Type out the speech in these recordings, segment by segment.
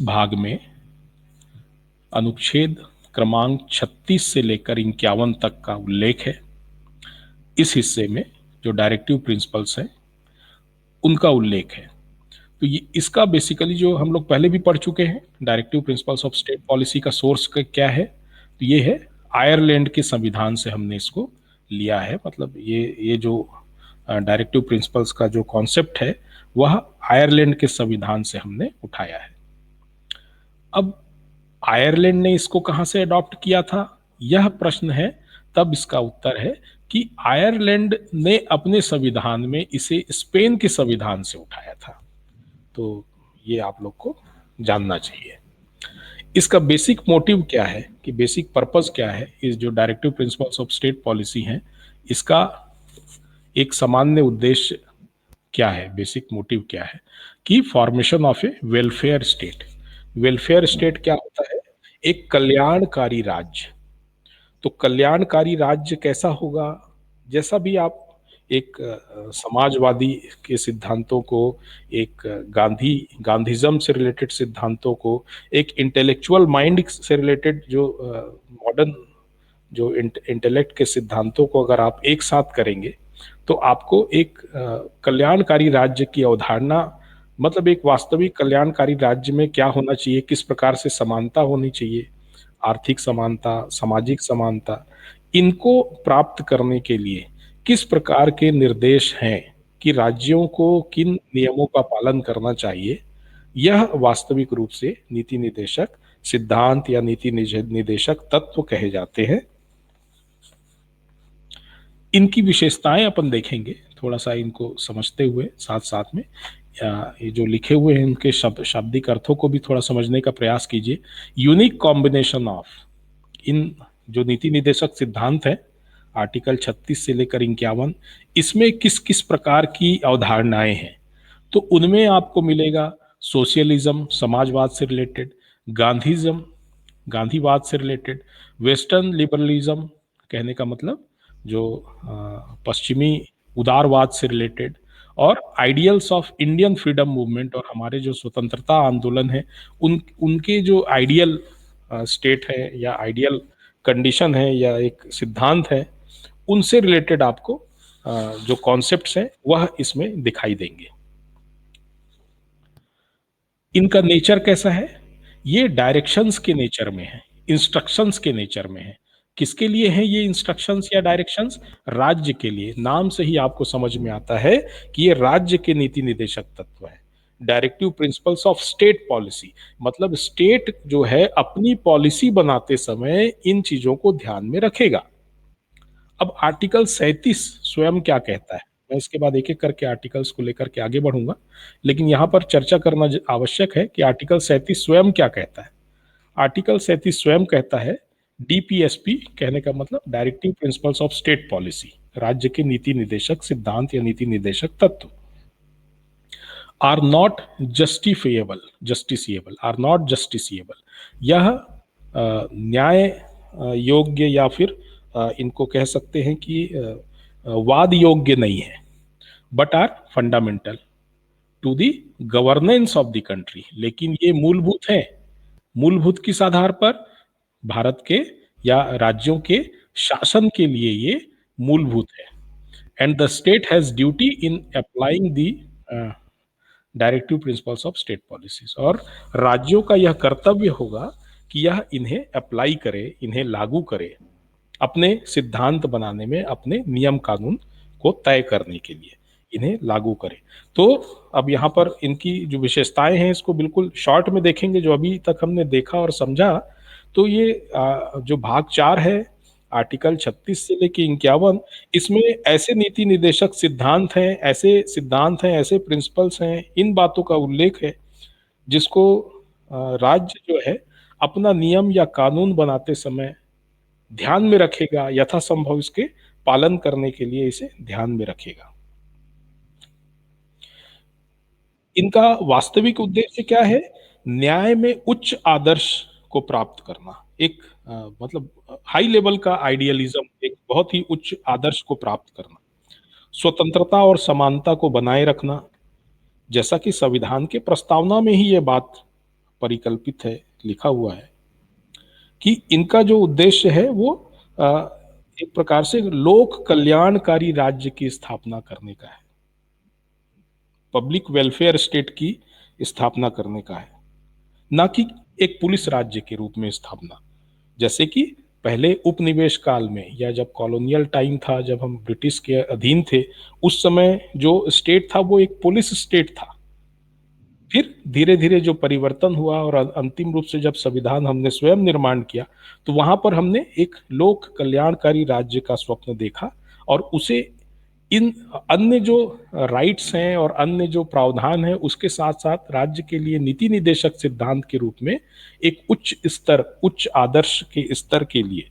भाग में अनुच्छेद क्रमांक 36 से लेकर 51 तक का उल्लेख है। इस हिस्से में जो डायरेक्टिव प्रिंसिपल्स हैं उनका उल्लेख है। तो ये इसका बेसिकली जो हम लोग पहले भी पढ़ चुके हैं, directive principles of state policy का सोर्स क्या है, तो ये है आयरलैंड के संविधान से हमने इसको लिया है। मतलब ये जो डायरेक्टिव प्रिंसिपल्स का जो कॉन्सेप्ट है वह आयरलैंड के संविधान से हमने उठाया है। अब आयरलैंड ने इसको कहां से अडॉप्ट किया था, यह प्रश्न है। तब इसका उत्तर है कि आयरलैंड ने अपने संविधान में इसे स्पेन के संविधान से उठाया था। तो ये आप लोग को जानना चाहिए। इसका बेसिक मोटिव क्या है, कि बेसिक पर्पस क्या है, इस जो directive principles of state policy है इसका एक सामान्य उद्देश्य क्या है, बेसिक मोटिव क्या है, कि formation of A welfare state. Welfare state क्या होता है, एक कल्याणकारी राज्य। तो कल्याणकारी राज्य कैसा होगा, जैसा भी आप एक समाजवादी के सिद्धांतों को, एक गांधीज्म से रिलेटेड सिद्धांतों को, एक इंटेलेक्चुअल माइंड से रिलेटेड जो मॉडर्न जो इंटेलेक्ट के सिद्धांतों को अगर आप एक साथ करेंगे तो आपको एक कल्याणकारी राज्य की अवधारणा, मतलब एक वास्तविक कल्याणकारी राज्य में क्या होना चाहिए, किस प्रकार से समानता होनी चाहिए, आर्थिक समानता, सामाजिक समानता, इनको प्राप्त करने के लिए किस प्रकार के निर्देश हैं कि राज्यों को किन नियमों का पालन करना चाहिए, यह वास्तविक रूप से नीति निर्देशक सिद्धांत या नीति निर्देशक तत्व कहे जाते हैं। इनकी विशेषताएं अपन देखेंगे थोड़ा सा, इनको समझते हुए साथ साथ में ये जो लिखे हुए हैं उनके शाब्दिक अर्थों को भी थोड़ा समझने का प्रयास कीजिए। यूनिक कॉम्बिनेशन ऑफ, इन जो नीति निर्देशक सिद्धांत है आर्टिकल 36 से लेकर 51, इसमें किस किस प्रकार की अवधारणाएं हैं, तो उनमें आपको मिलेगा सोशलिज्म, समाजवाद से रिलेटेड, गांधीज्म, गांधीवाद से रिलेटेड, वेस्टर्न लिबरलिज्म, कहने का मतलब जो पश्चिमी उदारवाद से रिलेटेड, और ideals of Indian freedom movement, और हमारे जो स्वतंत्रता आंदोलन है उनके जो आइडियल स्टेट है या आइडियल कंडीशन है या एक सिद्धांत है, उनसे रिलेटेड आपको जो कॉन्सेप्ट्स हैं वह इसमें दिखाई देंगे। इनका नेचर कैसा है, ये डायरेक्शंस के नेचर में है, इंस्ट्रक्शंस के नेचर में है। किसके लिए हैं ये इंस्ट्रक्शंस या डायरेक्शंस, राज्य के लिए। नाम से ही आपको समझ में आता है कि ये राज्य के नीति निर्देशक तत्व है। Directive principles of state policy, मतलब स्टेट जो है अपनी पॉलिसी बनाते समय इन चीजों को ध्यान में रखेगा। अब आर्टिकल 37 स्वयं क्या कहता है, मैं इसके बाद एक एक करके आर्टिकल्स को लेकर के आगे बढ़ूंगा, लेकिन यहां पर चर्चा करना आवश्यक है कि आर्टिकल 37 स्वयं क्या कहता है। आर्टिकल 37 स्वयं कहता है, डीपीएसपी कहने का मतलब directive principles of state policy, राज्य के नीति निर्देशक सिद्धांत या नीति निर्देशक तत्व, are not justiciable, are not justiciable, यह न्याय योग्य या फिर इनको कह सकते हैं कि वाद योग्य नहीं है, but are fundamental to the governance of the country, लेकिन ये मूलभूत है। मूलभूत किस आधार पर, भारत के या राज्यों के शासन के लिए ये मूलभूत है। And the state has duty in applying the directive principles of state policies, और राज्यों का यह कर्तव्य होगा कि यह इन्हें अप्लाई करे, इन्हें लागू करे अपने सिद्धांत बनाने में, अपने नियम कानून को तय करने के लिए इन्हें लागू करें। तो अब यहाँ पर इनकी जो विशेषताएं हैं इसको बिल्कुल शॉर्ट में देखेंगे, जो अभी तक हमने देखा और समझा। तो ये जो भाग 4 है आर्टिकल 36 से लेके 51, इसमें ऐसे नीति निर्देशक सिद्धांत हैं, ऐसे प्रिंसिपल्स हैं, इन बातों का उल्लेख है जिसको राज्य जो है अपना नियम या कानून बनाते समय ध्यान में रखेगा, यथासंभव इसके पालन करने के लिए इसे ध्यान में रखेगा। इनका वास्तविक उद्देश्य क्या है, न्याय में उच्च आदर्श को प्राप्त करना, एक मतलब हाई लेवल का आइडियलिज्म, एक बहुत ही उच्च आदर्श को प्राप्त करना, स्वतंत्रता और समानता को बनाए रखना, जैसा कि संविधान के प्रस्तावना में ही ये बात परिकल्पित है, लिखा हुआ है कि इनका जो उद्देश्य है वो एक प्रकार से लोक कल्याणकारी राज्य की स्थापना करने का है, पब्लिक वेलफेयर स्टेट की स्थापना करने का है, ना कि एक पुलिस राज्य के रूप में स्थापना। जैसे कि पहले उपनिवेश काल में या जब कॉलोनियल टाइम था, जब हम ब्रिटिश के अधीन थे, उस समय जो स्टेट था वो एक पुलिस स्टेट था। फिर धीरे धीरे जो परिवर्तन हुआ और अंतिम रूप से जब संविधान हमने स्वयं निर्माण किया, तो वहां पर हमने एक लोक कल्याणकारी राज्य का स्वप्न देखा और उसे इन अन्य जो राइट्स हैं और अन्य जो प्रावधान है उसके साथ साथ राज्य के लिए नीति निदेशक सिद्धांत के रूप में एक उच्च स्तर, उच्च आदर्श के स्तर के लिए,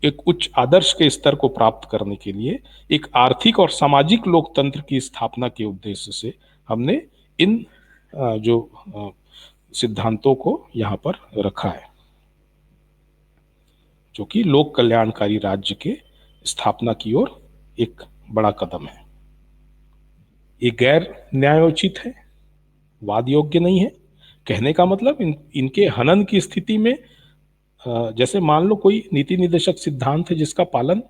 एक उच्च आदर्श के स्तर को प्राप्त करने के लिए एक आर्थिक और सामाजिक लोकतंत्र की स्थापना के उद्देश्य से हमने इन जो सिद्धांतों को यहाँ पर रखा है, जो कि लोक कल्याणकारी राज्य के स्थापना की ओर एक बड़ा कदम है। ये गैर न्यायोचित है, वाद योग्य नहीं है। कहने का मतलब इनके हनन की स्थिति में जैसे मान लो कोई नीति निर्देशक सिद्धांत है जिसका पालन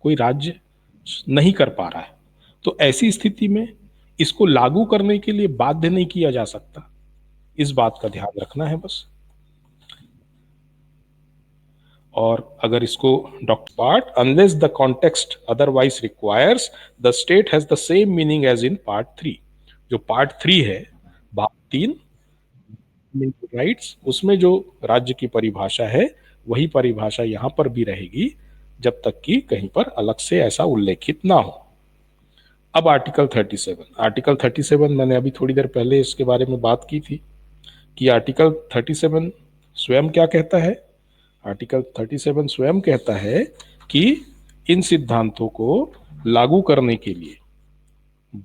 कोई राज्य नहीं कर पा रहा है, तो ऐसी स्थिति में इसको लागू करने के लिए बाध्य नहीं किया जा सकता। इस बात का ध्यान रखना है बस। और अगर इसको doctor part unless the context otherwise requires the state has the same meaning as in part 3। जो पार्ट 3 है, भाग 3 राइट्स, उसमें जो राज्य की परिभाषा है वही परिभाषा यहां पर भी रहेगी जब तक कि कहीं पर अलग से ऐसा उल्लेखित ना हो। अब आर्टिकल 37 मैंने अभी थोड़ी देर पहले इसके बारे में बात की थी कि आर्टिकल 37 स्वयं क्या कहता है। आर्टिकल 37 स्वयं कहता है कि इन सिद्धांतों को लागू करने के लिए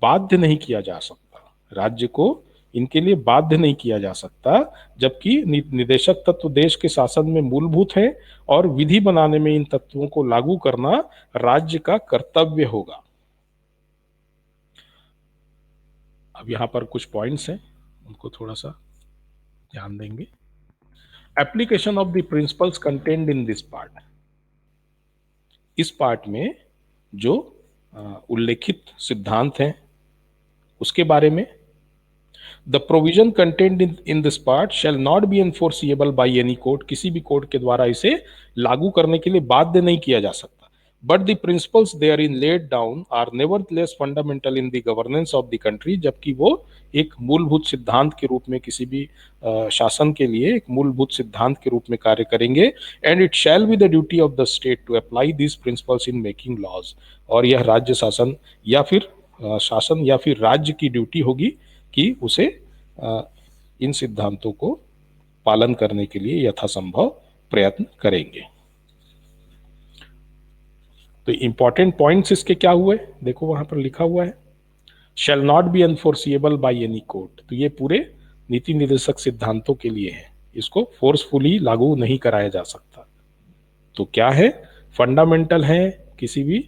बाध्य नहीं किया जा सकता, राज्य को इनके लिए बाध्य नहीं किया जा सकता, जबकि निदेशक तत्व देश के शासन में मूलभूत हैं और विधि बनाने में इन तत्वों को लागू करना राज्य का कर्तव्य होगा। अब यहां पर कुछ पॉइंट्स हैं, उनको थोड़ा सा ध्यान देंगे। Application of the principles contained in this part, इस पार्ट में जो उल्लेखित सिद्धांत हैं उसके बारे में, the provision contained in this part shall not be enforceable by any court, किसी भी कोर्ट के द्वारा इसे लागू करने के लिए बाध्य नहीं किया जा सकता। But the principles therein laid down are nevertheless fundamental in the governance of the country, जबकि वो एक मूलभूत सिद्धांत के रूप में किसी भी शासन के लिए एक मूलभूत सिद्धांत के रूप में कार्य करेंगे। And it shall be the duty of the state to apply this principles in making laws, और यह राज्य शासन या फिर राज्य की ड्यूटी होगी कि उसे इन सिद्धांतों को पालन करने के लिए यथासंभव प्रयत्न करेंगे। तो इंपॉर्टेंट पॉइंट्स इसके क्या हुए, देखो वहां पर लिखा हुआ है shall not be enforceable by any court, तो ये पूरे नीति निर्देशक सिद्धांतों के लिए है, इसको फोर्सफुली लागू नहीं कराया जा सकता। तो क्या है, फंडामेंटल है किसी भी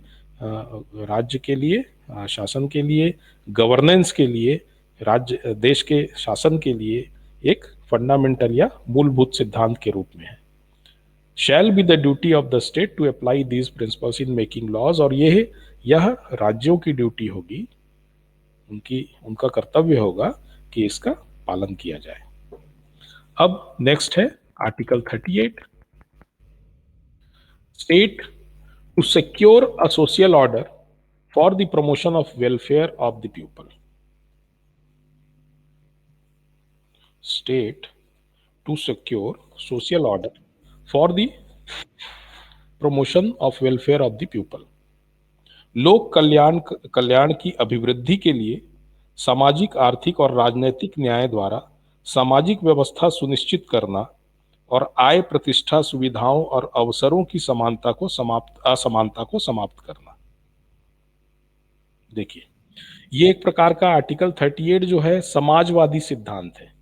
राज्य के लिए, शासन के लिए, गवर्नेंस के लिए, राज्य देश के शासन के लिए एक फंडामेंटल या मूलभूत सिद्धांत के रूप में है। Shall be the duty of the state to apply these principles in making laws, और यह राज्यों की ड्यूटी होगी, उनका कर्तव्य होगा कि इसका पालन किया जाए। अब नेक्स्ट है article 38, state to secure a social order for the promotion of welfare of the people. State to secure social order for the promotion of welfare of the people, लोक कल्याण की अभिवृद्धि के लिए सामाजिक, आर्थिक और राजनीतिक न्याय द्वारा सामाजिक व्यवस्था सुनिश्चित करना और आय, प्रतिष्ठा, सुविधाओं और अवसरों की असमानता को समाप्त करना। देखिए, ये एक प्रकार का आर्टिकल 38 जो है समाजवादी सिद्धांत है।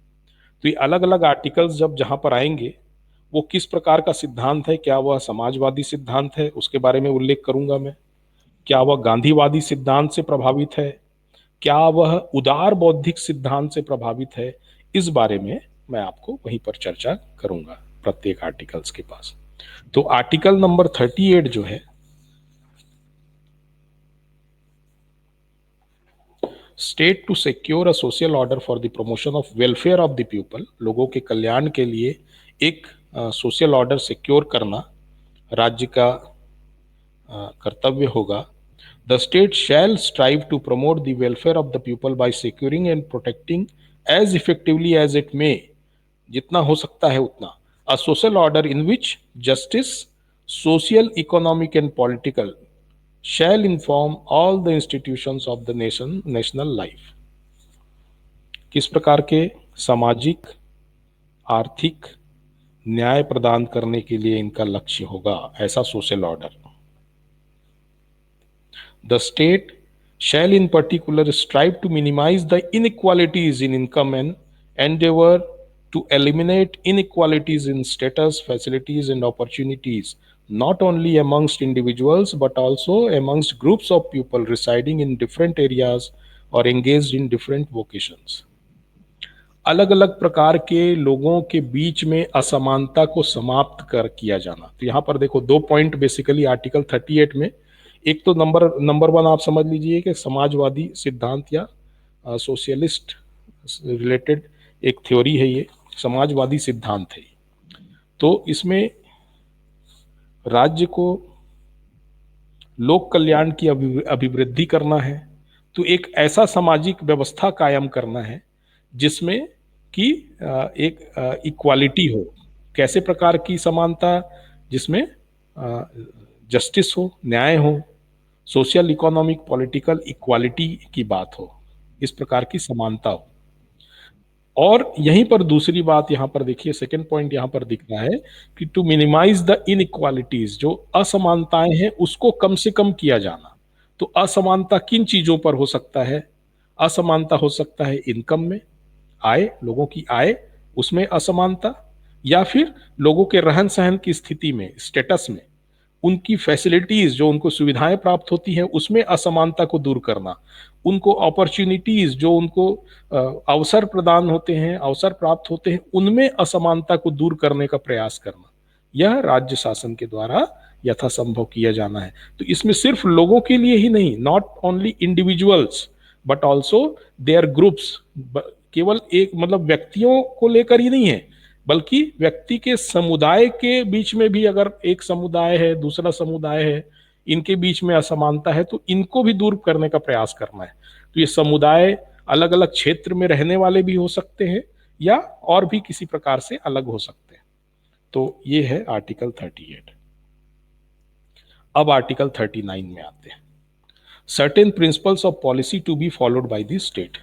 तो ये अलग अलग आर्टिकल्स जब जहां पर आएंगे वो किस प्रकार का सिद्धांत है, क्या वह समाजवादी सिद्धांत है उसके बारे में उल्लेख करूंगा मैं, क्या वह गांधीवादी सिद्धांत से प्रभावित है, क्या वह उदार बौद्धिक सिद्धांत से प्रभावित है, इस बारे में मैं आपको वहीं पर चर्चा करूंगा प्रत्येक आर्टिकल्स के पास। तो आर्टिकल नंबर 38 जो है, state to secure a social order for the promotion of welfare of the people, लोगों के कल्याण के लिए एक सोशल ऑर्डर सिक्योर करना राज्य का कर्तव्य होगा। The state shall strive to promote the welfare of the people by securing and protecting as effectively as it may, जितना हो सकता है उतना, a social order in which justice, social, economic and political shall inform all the institutions of the national life। किस प्रकार के सामाजिक, आर्थिक न्याय प्रदान करने के लिए इनका लक्ष्य होगा, ऐसा social order. The state shall in particular strive to minimize the inequalities in income and endeavor to eliminate inequalities in status, facilities and opportunities, not only amongst individuals but also amongst groups of people residing in different areas or engaged in different vocations। अलग अलग प्रकार के लोगों के बीच में असमानता को समाप्त कर किया जाना। तो यहाँ पर देखो दो पॉइंट बेसिकली आर्टिकल 38 में, एक तो नंबर वन आप समझ लीजिए कि समाजवादी सिद्धांत या सोशलिस्ट रिलेटेड एक थ्योरी है, ये समाजवादी सिद्धांत है। तो इसमें राज्य को लोक कल्याण की अभिवृद्धि करना है, तो एक ऐसा सामाजिक व्यवस्था कायम करना है जिसमें कि एक इक्वालिटी हो। कैसे प्रकार की समानता? जिसमें जस्टिस हो, न्याय हो, सोशल, इकोनॉमिक, पॉलिटिकल इक्वालिटी की बात हो, इस प्रकार की समानता हो। और यहीं पर दूसरी बात यहाँ पर देखिए, सेकंड पॉइंट यहाँ पर दिख रहा है कि टू मिनिमाइज द इनइक्वालिटीज, जो असमानताएं हैं उसको कम से कम किया जाना। तो असमानता किन चीजों पर हो सकता है? असमानता हो सकता है इनकम में, आय, लोगों की आय, उसमें असमानता, या फिर लोगों के रहन सहन की स्थिति में, स्टेटस में, उनकी फैसिलिटीज, जो उनको सुविधाएं प्राप्त होती हैं उसमें असमानता को दूर करना, उनको अपॉर्चुनिटीज, जो उनको अवसर प्रदान होते हैं, अवसर प्राप्त होते हैं, उनमें असमानता को दूर करने का प्रयास करना, यह राज्य शासन के द्वारा यथासंभव किया जाना है। तो इसमें सिर्फ लोगों के लिए ही नहीं, not only individuals but also their groups, केवल एक मतलब व्यक्तियों को लेकर ही नहीं है, बल्कि व्यक्ति के समुदाय के बीच में भी, अगर एक समुदाय है, दूसरा समुदाय है, इनके बीच में असमानता है तो इनको भी दूर करने का प्रयास करना है। तो ये समुदाय अलग अलग क्षेत्र में रहने वाले भी हो सकते हैं या और भी किसी प्रकार से अलग हो सकते हैं। तो ये है आर्टिकल 38। अब आर्टिकल 39 में आते हैं। Certain principles of policy to be followed by the state.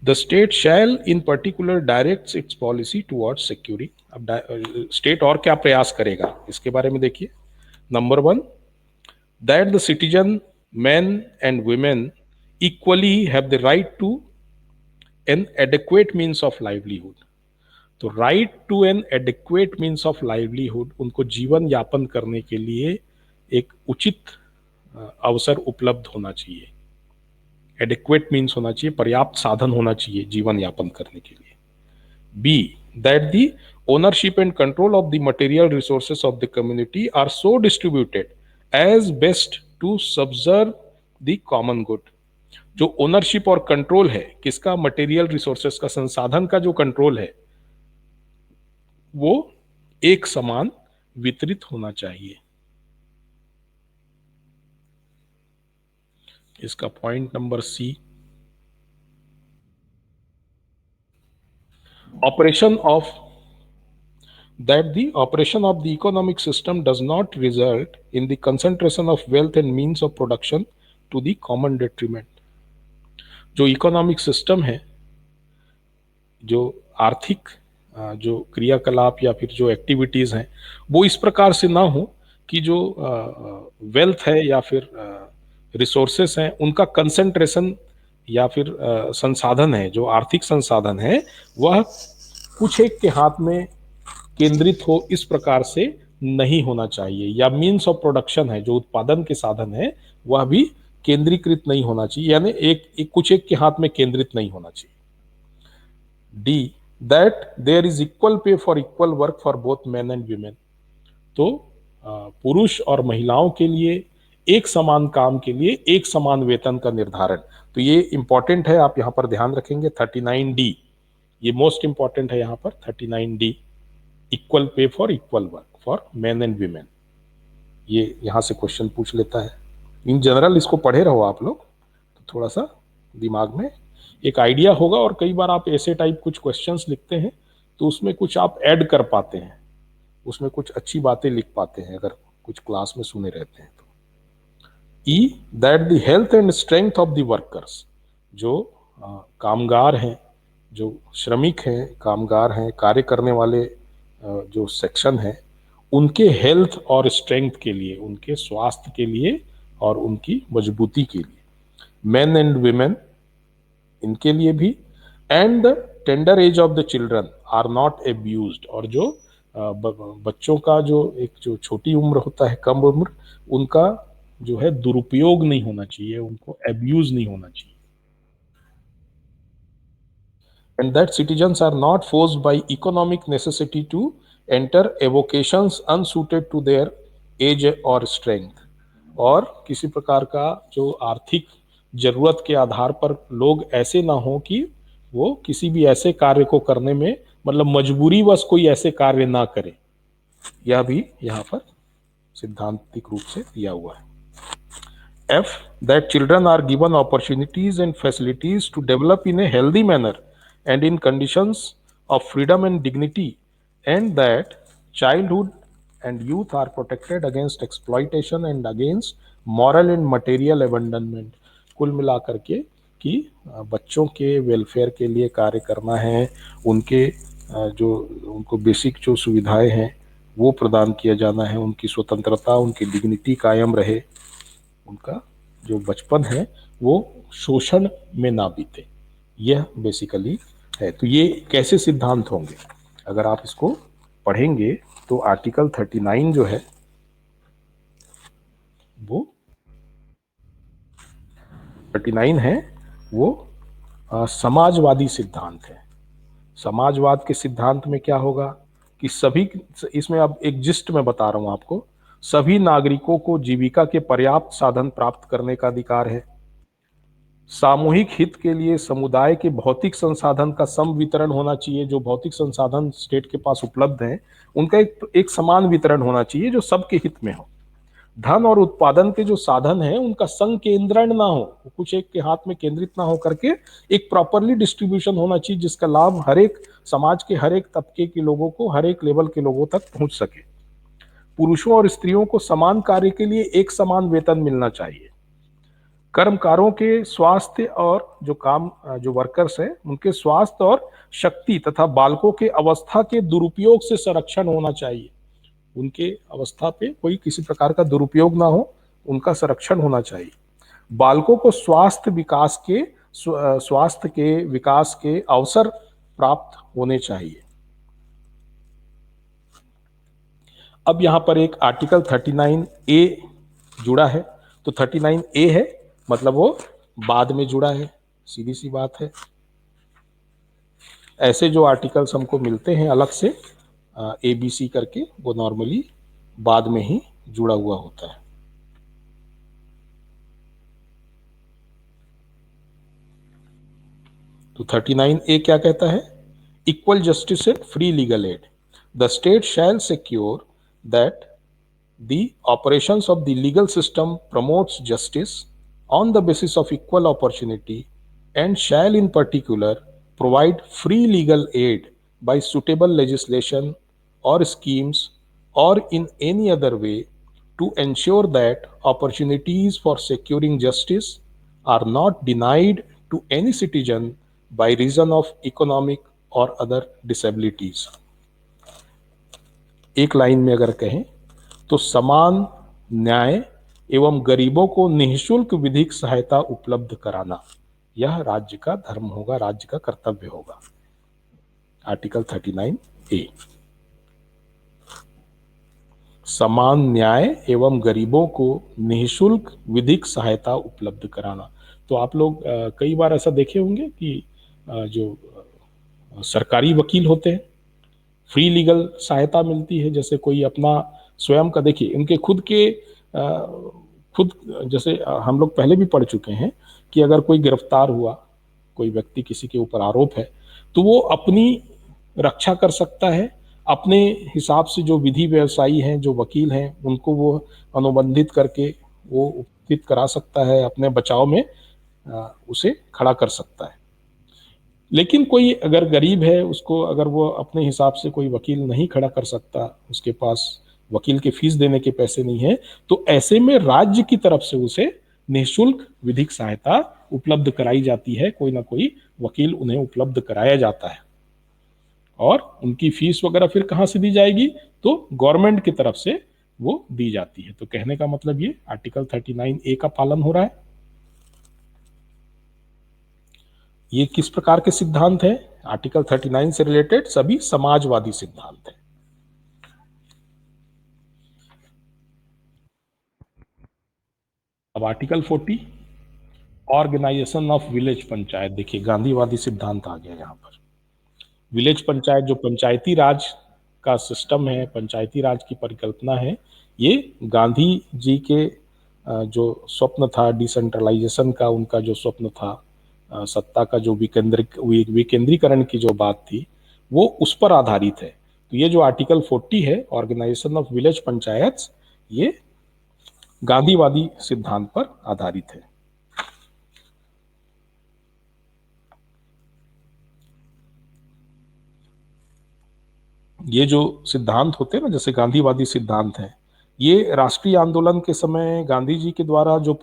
The state shall in particular directs its policy towards securing। अब स्टेट और क्या प्रयास करेगा इसके बारे में देखिए। Number one, that the citizen, men and women equally have the right to an adequate means of livelihood। तो right to an adequate means of livelihood, उनको जीवन यापन करने के लिए एक उचित अवसर उपलब्ध होना चाहिए। एडिक्वेट मीन्स होना चाहिए, पर्याप्त साधन होना चाहिए जीवन यापन करने के लिए। B, that the ownership and control of the material resources of the community are so distributed as best to subserve the common good. जो ओनरशिप और कंट्रोल है किसका? मटेरियल रिसोर्सेस का, संसाधन का जो कंट्रोल है वो एक समान वितरित होना चाहिए। इसका point number C, operation of, that the operation of the economic system does not result in the concentration of wealth and means of production to the common detriment। जो इकोनॉमिक सिस्टम है, जो आर्थिक जो क्रियाकलाप या फिर जो एक्टिविटीज हैं, वो इस प्रकार से ना हो कि जो वेल्थ है या फिर रिसोर्सेस हैं उनका कंसंट्रेशन या फिर संसाधन है, जो आर्थिक संसाधन है, वह कुछ एक के हाथ में केंद्रित हो, इस प्रकार से नहीं होना चाहिए, या मीन्स ऑफ प्रोडक्शन है, जो उत्पादन के साधन है, वह भी केंद्रीकृत नहीं होना चाहिए, यानी कुछ एक के हाथ में केंद्रित नहीं होना चाहिए। D, that there is equal pay for equal work for both man and women. तो पुरुष और महिलाओं के लिए एक समान काम के लिए एक समान वेतन का निर्धारण। तो ये इंपॉर्टेंट है, आप यहां पर ध्यान रखेंगे 39D, ये मोस्ट इंपॉर्टेंट है यहां पर 39D, equal pay for equal work for man and women. ये यहां से क्वेश्चन पूछ लेता है। इन जनरल इसको पढ़े रहो आप लोग, तो थोड़ा सा दिमाग में एक आइडिया होगा, और कई बार आप ऐसे टाइप कुछ क्वेश्चंस लिखते हैं तो उसमें कुछ आप ऐड कर पाते हैं, उसमें कुछ अच्छी बातें लिख पाते हैं अगर कुछ क्लास में सुने रहते हैं तो। E, that the health and strength of the workers, जो कामगार हैं, जो श्रमिक हैं, कामगार हैं, कार्य करने वाले जो सेक्शन है, उनके हेल्थ और स्ट्रेंथ के लिए, उनके स्वास्थ्य के लिए और उनकी मजबूती के लिए, मेन एंड वुमेन इनके लिए भी, and the tender age of the children are not abused, और जो बच्चों का जो छोटी उम्र होता है, कम उम्र, उनका जो है दुरुपयोग नहीं होना चाहिए, उनको एब्यूज नहीं होना चाहिए। And that citizens are not forced by economic necessity to enter avocations unsuited to their age or strength, और किसी प्रकार का जो आर्थिक जरूरत के आधार पर लोग ऐसे ना हो कि वो किसी भी ऐसे कार्य को करने में, मतलब मजबूरी वश कोई ऐसे कार्य ना करे, यह भी यहाँ पर सिद्धांतिक रूप से दिया हुआ है। F, that children are given opportunities and facilities to develop in a healthy manner and in conditions of freedom and dignity, and that childhood and youth are protected against exploitation and against moral and material abandonment। कुल मिलाकर के कि बच्चों के welfare के लिए कार्य करना है, उनके जो उनको बेसिक जो सुविधाएं हैं वो प्रदान किया जाना है, उनकी स्वतंत्रता, उनकी डिग्निटी कायम रहे, उनका जो बचपन है वो शोषण में ना बीते, यह बेसिकली है। तो ये कैसे सिद्धांत होंगे, अगर आप इसको पढ़ेंगे तो आर्टिकल 39 जो है वो 39 है वो समाजवादी सिद्धांत है। समाजवाद के सिद्धांत में क्या होगा कि सभी, इसमें अब एक जिस्ट में बता रहा हूं आपको, सभी नागरिकों को जीविका के पर्याप्त साधन प्राप्त करने का अधिकार है, सामूहिक हित के लिए समुदाय के भौतिक संसाधन का सम वितरण होना चाहिए, जो भौतिक संसाधन स्टेट के पास उपलब्ध हैं उनका एक समान वितरण होना चाहिए जो सबके हित में हो, धन और उत्पादन के जो साधन हैं उनका संकेंद्रण ना हो, कुछ एक के हाथ में केंद्रित ना हो करके एक प्रॉपरली डिस्ट्रीब्यूशन होना चाहिए जिसका लाभ हर एक समाज के हर एक तबके के लोगों को, हर एक लेवल के लोगों तक पहुंच सके। पुरुषों और स्त्रियों को समान कार्य के लिए एक समान वेतन मिलना चाहिए। कर्मकारों के स्वास्थ्य और जो वर्कर्स हैं उनके स्वास्थ्य और शक्ति तथा बालकों के अवस्था के दुरुपयोग से संरक्षण होना चाहिए, उनके अवस्था पे कोई किसी प्रकार का दुरुपयोग ना हो, उनका संरक्षण होना चाहिए। बालकों को स्वास्थ्य के विकास के अवसर प्राप्त होने चाहिए। अब यहां पर एक आर्टिकल 39A जुड़ा है, तो 39A है मतलब वो बाद में जुड़ा है, सीधी सी बात है। ऐसे जो आर्टिकल्स हमको मिलते हैं अलग से ABC करके, वो नॉर्मली बाद में ही जुड़ा हुआ होता है। तो 39A क्या कहता है, equal justice and free legal aid, the state shell secure that the operations of the legal system promotes justice on the basis of equal opportunity and shall in particular provide free legal aid by suitable legislation or schemes or in any other way to ensure that opportunities for securing justice are not denied to any citizen by reason of economic or other disabilities। एक line में अगर कहें तो समान न्याय एवं गरीबों को निःशुल्क विधिक सहायता उपलब्ध कराना, यह राज्य का धर्म होगा, राज्य का कर्तव्य होगा। Article 39A। समान न्याय एवं गरीबों को निःशुल्क विधिक सहायता उपलब्ध कराना। तो आप लोग कई बार ऐसा देखे होंगे कि जो सरकारी वकील होते हैं, फ्री लीगल सहायता मिलती है। जैसे कोई अपना स्वयं का, देखिए उनके खुद के खुद, जैसे हम लोग पहले भी पढ़ चुके हैं कि अगर कोई गिरफ्तार हुआ, कोई व्यक्ति किसी के ऊपर आरोप है, तो वो अपनी रक्षा कर सकता है अपने हिसाब से। जो विधि व्यवसायी हैं, जो वकील हैं, उनको वो अनुबंधित करके वो उपस्थित करा सकता है, अपने बचाव में उसे खड़ा कर सकता है। लेकिन कोई अगर गरीब है, उसको अगर वो अपने हिसाब से कोई वकील नहीं खड़ा कर सकता, उसके पास वकील के फीस देने के पैसे नहीं है, तो ऐसे में राज्य की तरफ से उसे निःशुल्क विधिक सहायता उपलब्ध कराई जाती है। कोई ना कोई वकील उन्हें उपलब्ध कराया जाता है, और उनकी फीस वगैरह फिर कहाँ से दी जाएगी, तो गवर्नमेंट की तरफ से वो दी जाती है। तो कहने का मतलब ये आर्टिकल 39A का पालन हो रहा है। ये किस प्रकार के सिद्धांत है? आर्टिकल 39 से रिलेटेड सभी समाजवादी सिद्धांत है। अब article 40 organisation of village panchayat. देखिए गांधीवादी सिद्धांत आ गया यहाँ पर। विलेज पंचायत, जो पंचायती राज का सिस्टम है, पंचायती राज की परिकल्पना है, ये गांधी जी के जो स्वप्न था डिसेंट्रलाइजेशन का, उनका जो स्वप्न था, सत्ता का जो विकेंद्रीकरण की जो बात थी, वो उस पर आधारित है। तो ये जो आर्टिकल 40 है, ऑर्गेनाइजेशन ऑफ विलेज पंचायत, ये गांधीवादी सिद्धांत पर आधारित है। ये जो सिद्धांत होते हैं ना, जैसे गांधीवादी सिद्धांत है, ये राष्ट्रीय आंदोलन के समय गांधी जी के द्वारा जो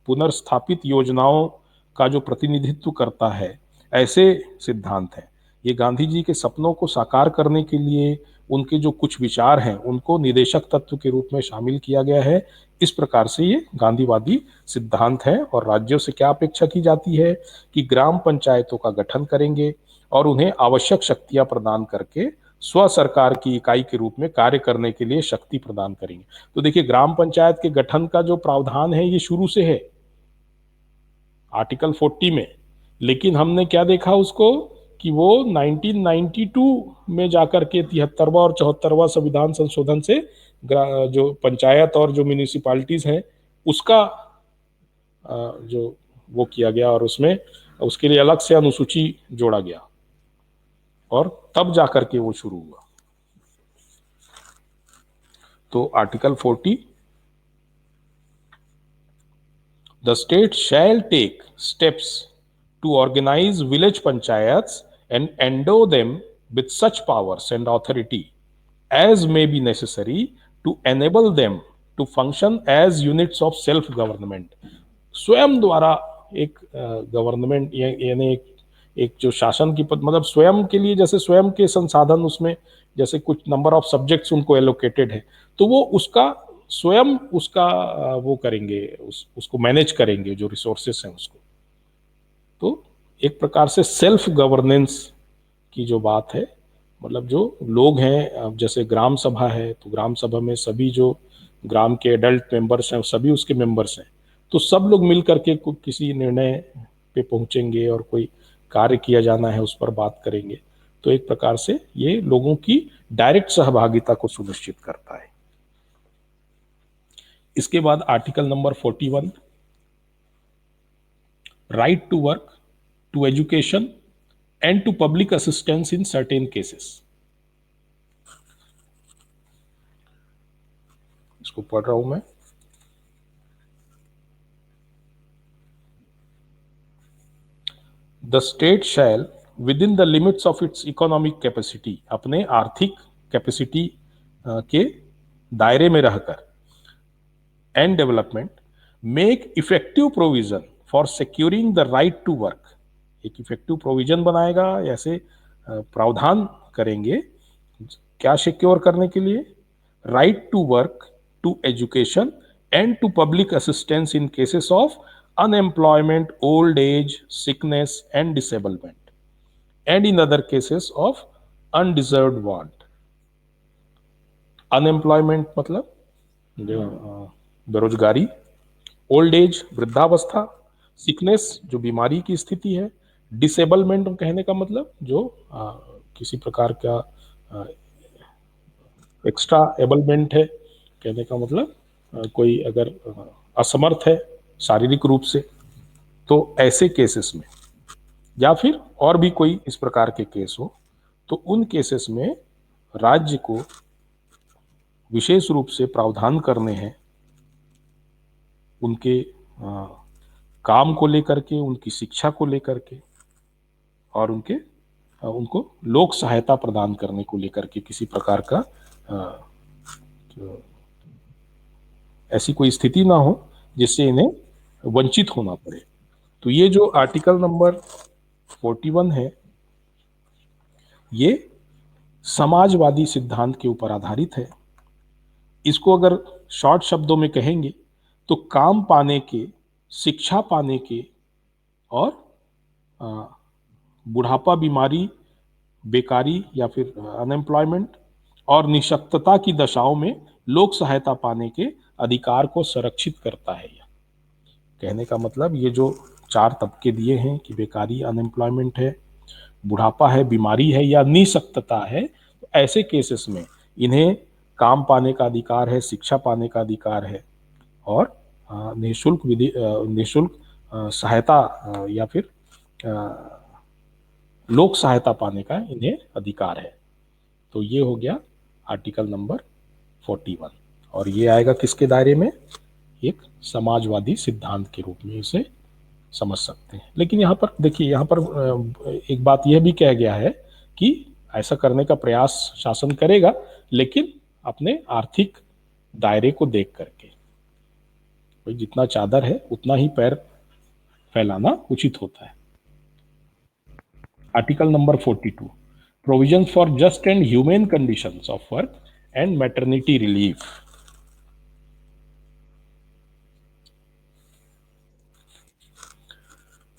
पुनर्स्थापित योजनाओं का जो प्रतिनिधित्व करता है, ऐसे सिद्धांत है। ये गांधी जी के सपनों को साकार करने के लिए उनके जो कुछ विचार हैं, उनको निदेशक तत्व के रूप में शामिल किया गया है। इस प्रकार से ये गांधीवादी सिद्धांत है। और राज्यों से क्या अपेक्षा की जाती है कि ग्राम पंचायतों का गठन करेंगे और उन्हें आवश्यक शक्तियां प्रदान करके स्व सरकार की इकाई के रूप में कार्य करने के लिए शक्ति प्रदान करेंगे। तो देखिए ग्राम पंचायत के गठन का जो प्रावधान है, ये शुरू से है आर्टिकल 40 में। लेकिन हमने क्या देखा उसको, कि वो 1992 में जाकर के 73वां और 74वां संविधान संशोधन से जो पंचायत और जो म्यूनिसिपालिटीज हैं, उसका जो वो किया गया, और उसमें उसके लिए अलग से अनुसूची जोड़ा गया, और तब जाकर के वो शुरू हुआ। तो article 40, the state shall take steps to organise village panchayats and endow them with such powers and authority as may be necessary to enable them to function as units of self government। स्वयं द्वारा एक government यानी एक जो शासन की पद, मतलब स्वयं के लिए, जैसे स्वयं के संसाधन, उसमें जैसे कुछ नंबर ऑफ सब्जेक्ट्स उनको एलोकेटेड है, तो वो उसका स्वयं उसका वो करेंगे, उसको मैनेज करेंगे, जो रिसोर्सेस हैं उसको। तो एक प्रकार से सेल्फ गवर्नेंस की जो बात है, मतलब जो लोग हैं, अब जैसे ग्राम सभा है, तो ग्राम सभा में सभी जो ग्राम के एडल्ट मेंबर्स हैं, सभी उसके मेंबर्स हैं, तो सब लोग मिल करके किसी निर्णय पे पहुंचेंगे, और कोई कार्य किया जाना है उस पर बात करेंगे। तो एक प्रकार से ये लोगों की डायरेक्ट सहभागिता को सुनिश्चित करता है। इसके बाद article number 41, right to work, to education and to public assistance in certain cases. इसको पढ़ रहा हूं मैं। The state shall within the limits of its economic capacity, अपने आर्थिक कैपेसिटी के दायरे में रहकर, and development, make effective provision for securing the right to work. एक इफेक्टिव प्रोविजन बनाएगा, ऐसे प्रावधान करेंगे, क्या सिक्योर करने के लिए? Right to work, to education and to public assistance in cases of unemployment, old age, sickness and disablement, and in other cases of undeserved want। Unemployment मतलब बेरोजगारी, ओल्ड एज वृद्धावस्था, सिकनेस जो बीमारी की स्थिति है, डिसेबलमेंट कहने का मतलब जो किसी प्रकार का एक्स्ट्रा एबलमेंट है, कहने का मतलब कोई अगर असमर्थ है शारीरिक रूप से, तो ऐसे केसेस में, या फिर और भी कोई इस प्रकार के केस हो, तो उन केसेस में राज्य को विशेष रूप से प्रावधान करने हैं उनके काम को लेकर के, उनकी शिक्षा को लेकर के, और उनको लोक सहायता प्रदान करने को लेकर के किसी प्रकार का ऐसी कोई स्थिति ना हो जिससे इन्हें वंचित होना पड़े। तो ये जो आर्टिकल नंबर 41 है, ये समाजवादी सिद्धांत के ऊपर आधारित है। इसको अगर शॉर्ट शब्दों में कहेंगे तो काम पाने के, शिक्षा पाने के और बुढ़ापा, बीमारी, बेकारी या फिर अनएम्प्लॉयमेंट और निशक्तता की दशाओं में लोक सहायता पाने के अधिकार को संरक्षित करता है। यह कहने का मतलब ये जो 4 तबके दिए हैं कि बेकारी, अनएम्प्लॉयमेंट है, बुढ़ापा है, बीमारी है या निशक्तता है, तो ऐसे केसेस में इन्हें काम पाने का अधिकार है, शिक्षा पाने का अधिकार है और निःशुल्क सहायता या फिर लोक सहायता पाने का इन्हें अधिकार है। तो ये हो गया आर्टिकल नंबर 41, और ये आएगा किसके दायरे में? एक समाजवादी सिद्धांत के रूप में इसे समझ सकते हैं। लेकिन यहाँ पर देखिए, यहाँ पर एक बात यह भी कहा गया है कि ऐसा करने का प्रयास शासन करेगा, लेकिन अपने आर्थिक दायरे को देख करके। भाई जितना चादर है उतना ही पैर फैलाना उचित होता है। Article number 42, provisions for just and humane conditions of work and maternity relief.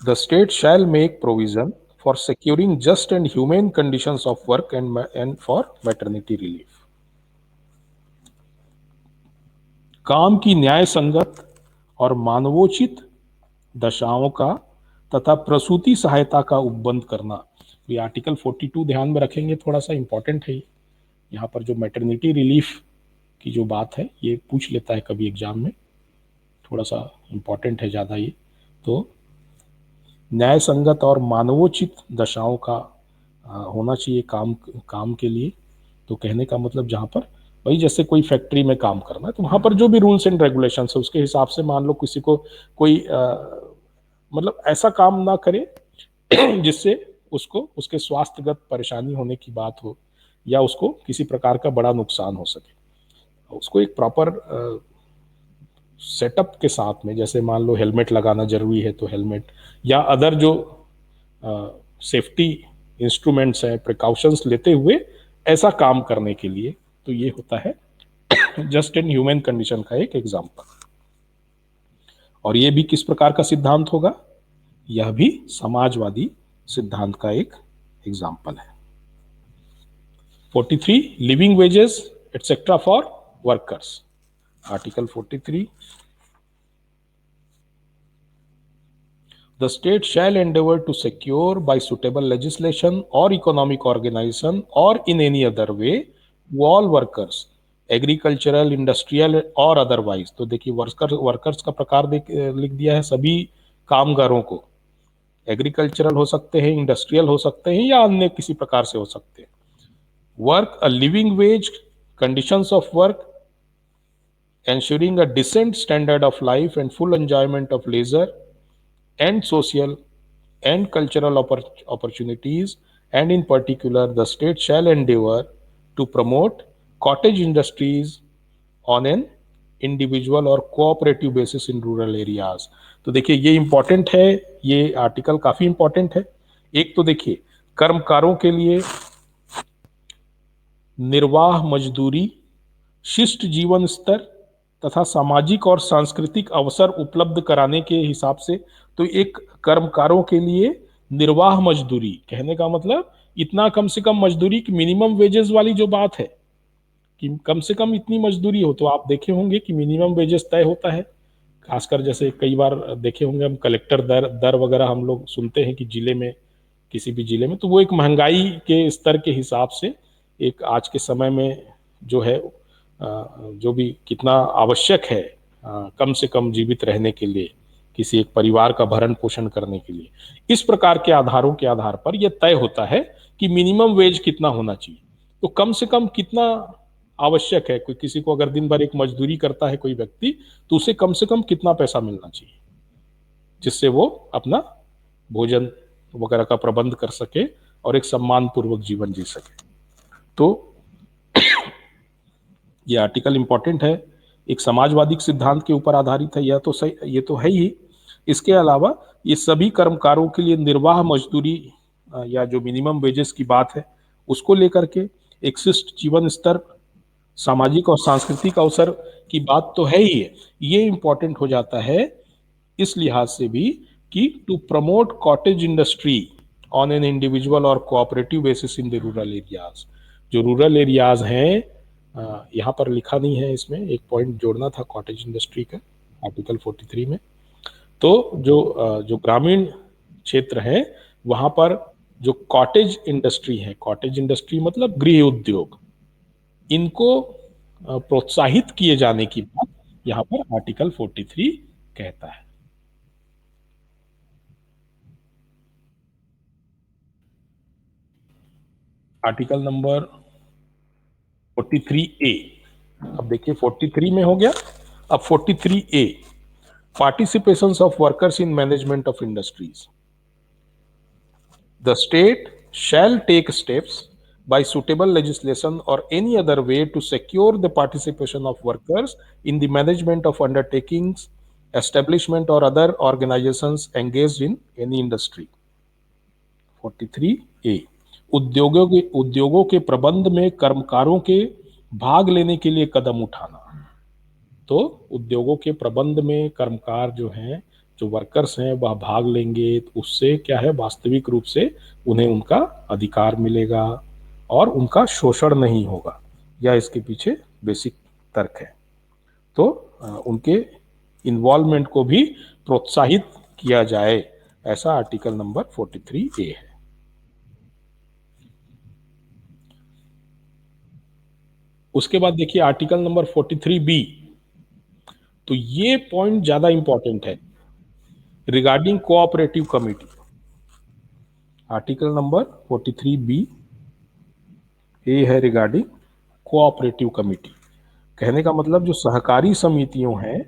The state shall make provision for securing just and humane conditions of work and for maternity relief. काम की न्याय संगत और मानवोचित दशाओं का तथा प्रसूति सहायता का उपबंध करना। ये आर्टिकल 42 ध्यान में रखेंगे, थोड़ा सा इंपॉर्टेंट है। यहाँ पर जो मैटरनिटी रिलीफ की जो बात है ये पूछ लेता है कभी एग्जाम में, थोड़ा सा इंपॉर्टेंट है ज़्यादा ये। तो न्याय संगत और मानवोचित दशाओं का होना चाहिए काम के लिए। तो कहने का मतलब जहाँ पर वही जैसे कोई फैक्ट्री में काम करना है तो वहाँ पर जो भी रूल्स एंड रेगुलेशंस है उसके हिसाब से, मान लो किसी को कोई मतलब ऐसा काम ना करे जिससे उसको उसके स्वास्थ्यगत परेशानी होने की बात हो या उसको किसी प्रकार का बड़ा नुकसान हो सके, उसको एक प्रॉपर सेटअप के साथ में, जैसे मान लो हेलमेट लगाना जरूरी है तो हेलमेट या अदर जो सेफ्टी इंस्ट्रूमेंट्स हैं, प्रिकॉशंस लेते हुए ऐसा काम करने के लिए, तो ये होता है जस्ट एंड ह्यूमन कंडीशन का एक एग्जाम्पल। और ये भी किस प्रकार का सिद्धांत होगा? यह भी समाजवादी सिद्धांत का एक एग्जाम्पल है। 43, living wages etcetera for workers. Article 43, the state shall endeavor to secure by suitable legislation or economic organization or in any other way to all workers, agricultural, industrial और अदरवाइज। तो देखिए वर्कर्स का प्रकार लिख दिया है, सभी कामगारों को। एग्रीकल्चरल हो सकते हैं, इंडस्ट्रियल हो सकते हैं या अन्य किसी प्रकार से हो सकते हैं। Work a living veg, conditions of work, ensuring a decent standard of life and full enjoyment of leisure and social and cultural opportunities, and in particular the state shall endeavor to promote cottage industries on an individual or cooperative basis in rural areas। तो देखिए ये important है, ये article काफी important है। एक तो देखिए कर्मकारों के लिए निर्वाह मजदूरी, शिष्ट जीवन स्तर तथा सामाजिक और सांस्कृतिक अवसर उपलब्ध कराने के हिसाब से, तो एक कर्मकारों के लिए निर्वाह मजदूरी, कहने का मतलब इतना कम से कम मजदूरी की मिनिमम वेजेस वाली जो बात है, कि कम से कम इतनी मजदूरी हो। तो आप देखे होंगे कि मिनिमम वेजेस तय होता है, खासकर जैसे कई बार देखे होंगे हम कलेक्टर दर दर वगैरह हम लोग सुनते हैं कि जिले में, किसी भी जिले में, तो वो एक महंगाई के स्तर के हिसाब से एक आज के समय में जो है जो भी कितना आवश्यक है कम से कम जीवित रहने के लिए, किसी एक परिवार का भरण पोषण करने के लिए, इस प्रकार के आधारों के आधार पर यह तय होता है कि मिनिमम वेज कितना होना चाहिए। तो कम से कम कितना आवश्यक है, कोई किसी को अगर दिन भर एक मजदूरी करता है कोई व्यक्ति, तो उसे कम से कम कितना पैसा मिलना चाहिए जिससे वो अपना भोजन वगैरह का प्रबंध कर सके और एक सम्मान पूर्वक जीवन जी सके। तो ये आर्टिकल इंपॉर्टेंट है, एक समाजवादी सिद्धांत के ऊपर आधारित है, यह तो सही, ये तो है ही। इसके अलावा ये सभी कर्मकारों के लिए निर्वाह मजदूरी या जो मिनिमम वेजेस की बात है उसको लेकर के एक शिष्ट जीवन स्तर, सामाजिक और सांस्कृतिक अवसर की बात तो है ही है। ये इंपॉर्टेंट हो जाता है इस लिहाज से भी कि to promote cottage industry on an individual और cooperative basis in the rural areas. जो रूरल एरियाज हैं, यहाँ पर लिखा नहीं है, इसमें एक पॉइंट जोड़ना था कॉटेज इंडस्ट्री का आर्टिकल 43 में। तो जो ग्रामीण क्षेत्र है वहाँ पर जो कॉटेज इंडस्ट्री है, कॉटेज इंडस्ट्री मतलब गृह उद्योग, इनको प्रोत्साहित किए जाने की बात यहाँ पर आर्टिकल 43 कहता है। आर्टिकल नंबर 43A, अब देखिए 43 में हो गया, अब 43A, participation of workers in management of industries. The state shall take steps by suitable legislation or any other way to secure the participation of workers in the management of undertakings, establishment or other organizations engaged in any industry. 43A, उद्योगों के प्रबंध में कर्मकारों के भाग लेने के लिए कदम उठाना। तो उद्योगों के प्रबंध में कर्मकार जो हैं, जो वर्कर्स हैं, वह भाग लेंगे तो उससे क्या है, वास्तविक रूप से उन्हें उनका अधिकार मिलेगा और उनका शोषण नहीं होगा, या इसके पीछे बेसिक तर्क है। तो उनके इन्वॉल्वमेंट को भी प्रोत्साहित किया जाए, ऐसा आर्टिकल नंबर 43A है। उसके बाद देखिए आर्टिकल नंबर 43B, तो ये पॉइंट ज्यादा इंपॉर्टेंट है, regarding cooperative committee. Article number 43B ये है रिगार्डिंग कोऑपरेटिव कमिटी। कहने का मतलब जो सहकारी समितियों हैं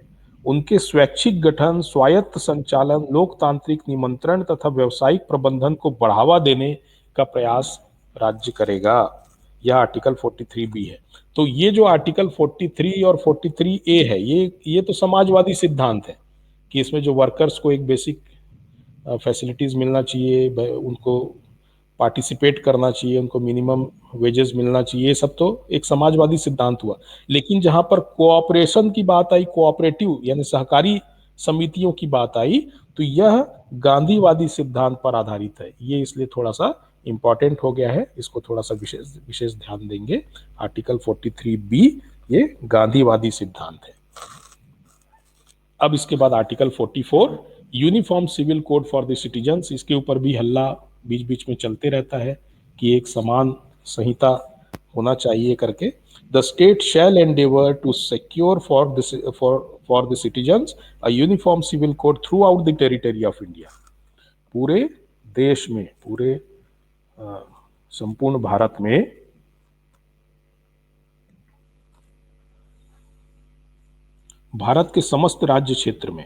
उनके स्वैच्छिक गठन, स्वायत्त संचालन, लोकतांत्रिक निमंत्रण तथा व्यावसायिक प्रबंधन को बढ़ावा देने का प्रयास राज्य करेगा। यह आर्टिकल 43B है। तो ये जो आर्टिकल 43 और 43A है, ये तो समाजवादी सिद्धांत है कि इसमें जो वर्कर्स को एक बेसिक फैसिलिटीज मिलना चाहिए, उनको पार्टिसिपेट करना चाहिए, उनको मिनिमम वेजेस मिलना चाहिए, ये सब तो एक समाजवादी सिद्धांत हुआ। लेकिन जहां पर कोऑपरेशन की बात आई, कोऑपरेटिव यानी सहकारी समितियों की बात आई, तो यह गांधीवादी सिद्धांत पर आधारित है। ये इसलिए थोड़ा सा इंपॉर्टेंट हो गया है, इसको थोड़ा सा विशेष ध्यान देंगे। आर्टिकल 43B ये गांधीवादी सिद्धांत है। अब इसके बाद article 44, uniform civil code for the citizens. इसके ऊपर भी हल्ला बीच बीच में चलते रहता है कि एक समान संहिता होना चाहिए करके। The state shall endeavour to secure for the citizens a uniform civil code throughout the territory of India. पूरे देश में, पूरे संपूर्ण भारत में भारत के समस्त राज्य क्षेत्र में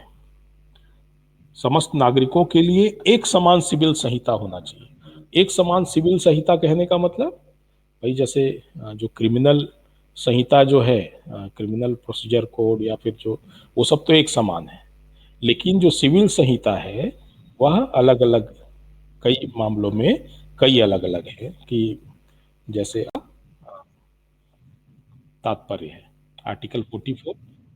समस्त नागरिकों के लिए एक समान सिविल संहिता होना चाहिए। एक समान सिविल संहिता कहने का मतलब भाई जैसे जो क्रिमिनल संहिता जो है, क्रिमिनल प्रोसीजर कोड या फिर जो, वो सब तो एक समान है, लेकिन जो सिविल संहिता है वह अलग अलग, कई मामलों में कई अलग अलग है कि जैसे तात्पर्य है। आर्टिकल 44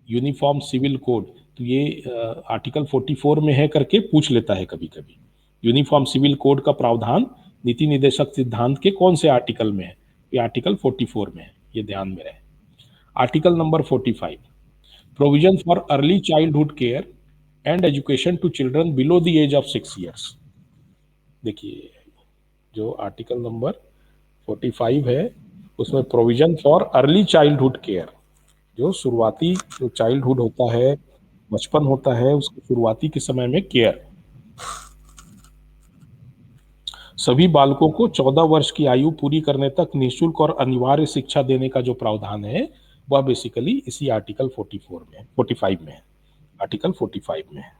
यूनिफॉर्म सिविल कोड, तो ये आर्टिकल 44 में है करके पूछ लेता है कभी कभी। यूनिफॉर्म सिविल कोड का प्रावधान नीति निदेशक सिद्धांत के कौन से आर्टिकल में है? ये आर्टिकल 44 में है, ये ध्यान में रहे। Article number 45, provision for early childhood care and education to children below the age of 6 years. देखिए, जो आर्टिकल नंबर 45 है उसमें provision for early childhood care, जो शुरुआती जो चाइल्डहुड होता है, बचपन होता है, उसके शुरुआती के समय में केयर, सभी बालकों को 14 वर्ष की आयु पूरी करने तक निःशुल्क और अनिवार्य शिक्षा देने का जो प्रावधान है वह बेसिकली इसी आर्टिकल 44 में 45 में है, आर्टिकल 45 में है।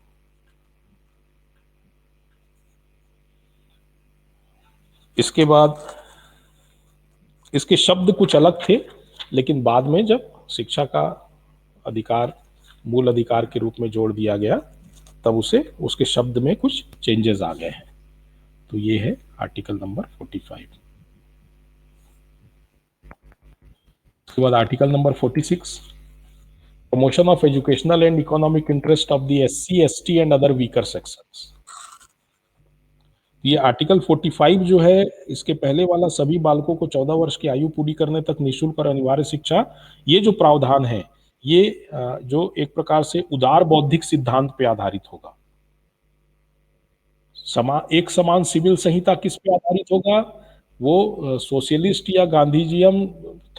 इसके बाद इसके शब्द कुछ अलग थे, लेकिन बाद में जब शिक्षा का अधिकार मूल अधिकार के रूप में जोड़ दिया गया तब उसे उसके शब्द में कुछ चेंजेस आ गए हैं। तो ये है आर्टिकल नंबर 45। उसके बाद article number 46, promotion of educational and economic interest of the SC, ST and other weaker sections. ये आर्टिकल 45 जो है, इसके पहले वाला सभी बालकों को 14 वर्ष की आयु पूरी करने तक निःशुल्क और अनिवार्य शिक्षा, ये जो प्रावधान है ये जो एक प्रकार से उदार बौद्धिक सिद्धांत पे आधारित होगा। एक समान सिविल संहिता किस पे आधारित होगा? वो सोशलिस्ट या गांधीजियम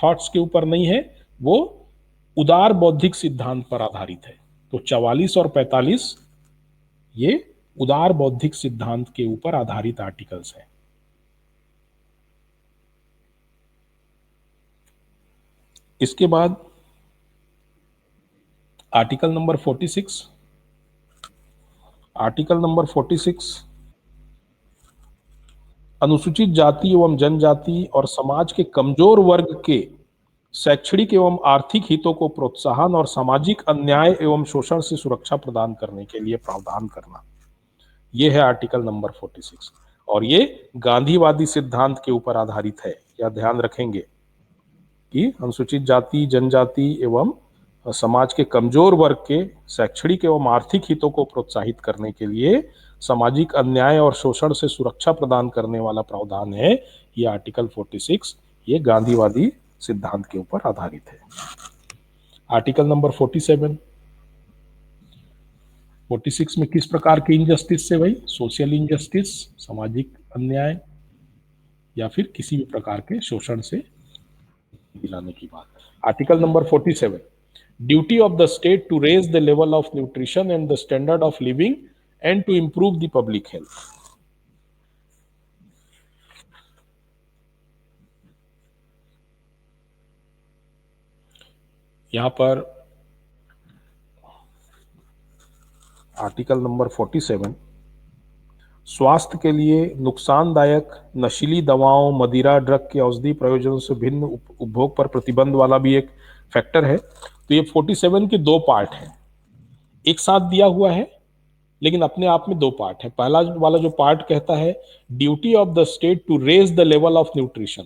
थॉट्स के ऊपर नहीं है, वो उदार बौद्धिक सिद्धांत पर आधारित है। तो 44 और 45 ये उदार बौद्धिक सिद्धांत के ऊपर आधारित आर्टिकल्स हैं। इसके बाद आर्टिकल नंबर 46, आर्टिकल नंबर 46 अनुसूचित जाति एवं जनजाति और समाज के कमजोर वर्ग के शैक्षणिक एवं आर्थिक हितों को प्रोत्साहन और सामाजिक अन्याय एवं शोषण से सुरक्षा प्रदान करने के लिए प्रावधान करना, ये है आर्टिकल नंबर 46। और ये गांधीवादी सिद्धांत के ऊपर आधारित है। यह ध्यान रखेंगे कि अनुसूचित जाति, जनजाति एवं समाज के कमजोर वर्ग के शैक्षणिक एवं आर्थिक हितों को प्रोत्साहित करने के लिए सामाजिक अन्याय और शोषण से सुरक्षा प्रदान करने वाला प्रावधान है ये आर्टिकल 46। ये गांधीवादी सिद्धांत के ऊपर आधारित है। आर्टिकल नंबर 47, 46 में किस प्रकार की इनजस्टिस से भाई? सोशल इनजस्टिस, सामाजिक अन्याय या फिर किसी भी प्रकार के शोषण से दिलाने की बात। Article number 47, duty of the state to raise the level of nutrition and the standard of living and to improve the public health. यहां पर आर्टिकल नंबर 47 स्वास्थ्य के लिए नुकसानदायक नशीली दवाओं, मदिरा, ड्रग के औषधि प्रयोजनों से भिन्न उपभोग पर प्रतिबंध वाला भी एक फैक्टर है। तो ये 47 के दो पार्ट हैं, एक साथ दिया हुआ है लेकिन अपने आप में दो पार्ट है। पहला वाला जो पार्ट कहता है duty of the state to raise the level of nutrition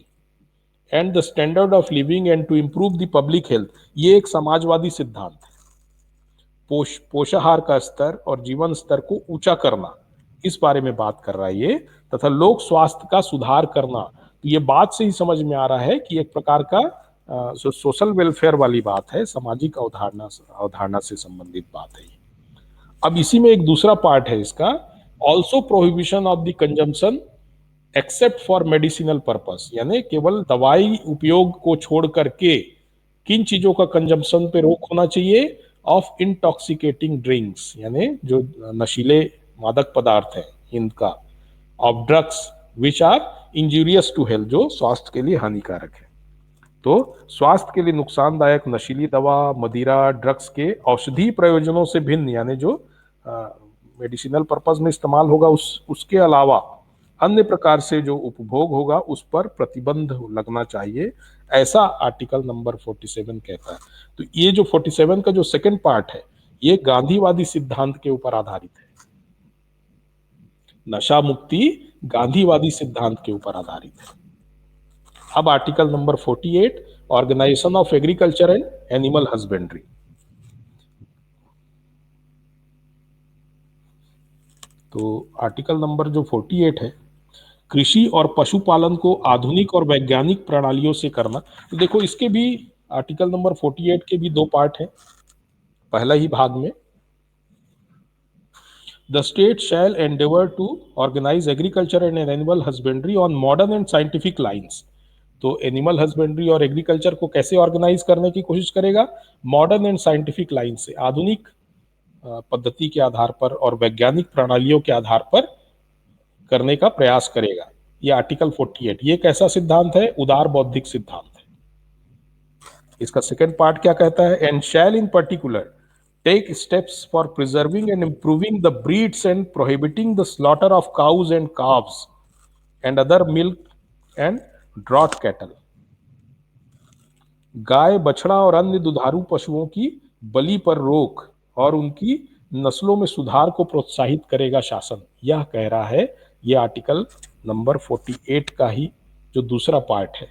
and the standard of living and to improve the public health, ये एक समाजवादी सिद्धांत है। पोषाहार का स्तर और जीवन स्तर को ऊंचा करना, इस बारे में बात कर रहा है ये, तथा लोक स्वास्थ्य का सुधार करना। तो ये बात से ही समझ में आ रहा है कि एक प्रकार का सोशल वेलफेयर वाली बात है, सामाजिक अवधारणा से संबंधित बात है। अब इसी में एक दूसरा पार्ट है इसका, also prohibition of the consumption except for medicinal purpose, यानी केवल दवाई उपयोग को छोड़ करके किन चीजों का कंजम्पशन पे रोक होना चाहिए? ऑफ इंटॉक्सिकेटिंग ड्रिंक्स, यानी जो नशीले मादक पदार्थ हैं इनका, of drugs which are injurious to health, जो स्वास्थ्य के लिए हानिकारक है। तो स्वास्थ्य के लिए नुकसानदायक नशीली दवा, मदिरा, ड्रग्स के औषधि प्रयोजनों से भिन्न, यानी जो मेडिसिनल पर्पस में इस्तेमाल होगा उसके अलावा अन्य प्रकार से जो उपभोग होगा उस पर प्रतिबंध लगना चाहिए, ऐसा आर्टिकल नंबर 47 कहता है। तो ये जो 47 का जो सेकंड पार्ट है ये गांधीवादी सिद्धांत के ऊपर आधारित है। नशा मुक्ति गांधीवादी सिद्धांत के ऊपर आधारित है। अब article number 48, organisation of agriculture and animal husbandry. तो आर्टिकल नंबर जो 48 है, कृषि और पशुपालन को आधुनिक और वैज्ञानिक प्रणालियों से करना। तो देखो इसके भी आर्टिकल नंबर 48 के भी दो पार्ट हैं। पहला ही भाग में the state shall endeavour to organise agriculture and animal husbandry on modern and scientific lines. तो एनिमल हस्बेंड्री और एग्रीकल्चर को कैसे ऑर्गेनाइज करने की कोशिश करेगा? मॉडर्न एंड साइंटिफिक लाइन से, आधुनिक पद्धति के आधार पर और वैज्ञानिक प्रणालियों के आधार पर करने का प्रयास करेगा। ये आर्टिकल 48 ये कैसा सिद्धांत है? उदार बौद्धिक सिद्धांत है। इसका सेकेंड पार्ट क्या कहता है? And shall in particular take steps for preserving and improving the breeds and prohibiting the slaughter of cows and calves and other milk and draught cattle. गाय, बछड़ा और अन्य दुधारू पशुओं की बलि पर रोक और उनकी नस्लों में सुधार को प्रोत्साहित करेगा शासन। यह कह रहा है, यह आर्टिकल नंबर 48 का ही जो दूसरा पार्ट है,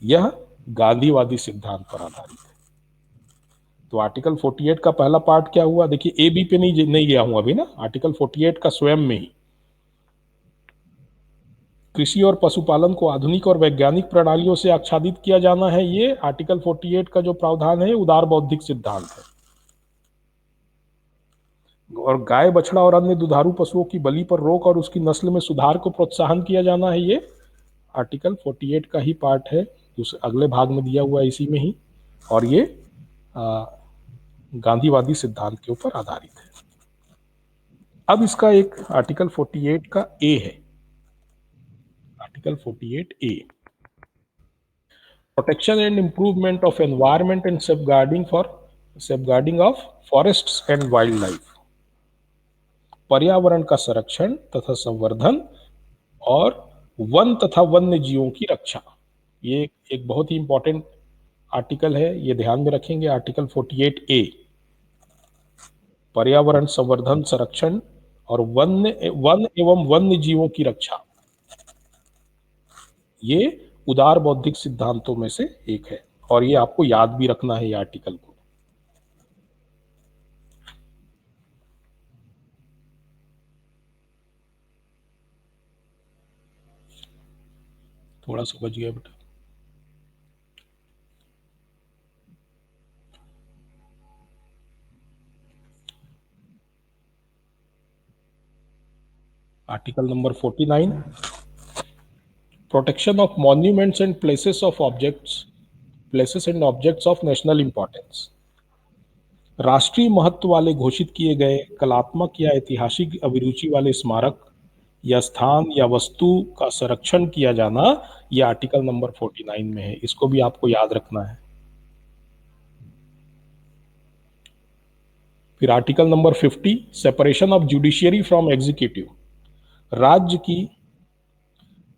यह गांधीवादी सिद्धांत पर आधारित है। तो आर्टिकल 48 का पहला पार्ट क्या हुआ? देखिए, ए बी पे नहीं गया हूं अभी ना, आर्टिकल 48 का स्वयं में ही कृषि और पशुपालन को आधुनिक और वैज्ञानिक प्रणालियों से आच्छादित किया जाना है। ये आर्टिकल 48 का जो प्रावधान है उदार बौद्धिक सिद्धांत है। और गाय, बछड़ा और अन्य दुधारू पशुओं की बलि पर रोक और उसकी नस्ल में सुधार को प्रोत्साहन किया जाना है, ये आर्टिकल 48 का ही पार्ट है, अगले भाग में दिया हुआ इसी में ही। और ये गांधीवादी सिद्धांत के ऊपर आधारित है। अब इसका एक आर्टिकल 48 का ए है, article 48 A, protection and improvement of environment and safeguarding of forests and wild life. पर्यावरण का संरक्षण तथा संवर्धन और वन तथा वन्य जीवों की रक्षा। ये एक बहुत ही इंपॉर्टेंट आर्टिकल है, ये ध्यान में रखेंगे। आर्टिकल 48 ए, पर्यावरण संवर्धन, संरक्षण और वन एवं वन्य जीवों की रक्षा, ये उदार बौद्धिक सिद्धांतों में से एक है। और ये आपको याद भी रखना है, ये आर्टिकल को। थोड़ा सा बच गया बेटा। Article number 49, protection of monuments and places and objects of national importance. राष्ट्रीय महत्व वाले घोषित किए गए कलात्मक या ऐतिहासिक अभिरुचि वाले स्मारक या स्थान या वस्तु का संरक्षण किया जाना, यह आर्टिकल नंबर 49 में है। इसको भी आपको याद रखना है। फिर article number 50, separation of judiciary from executive. राज्य की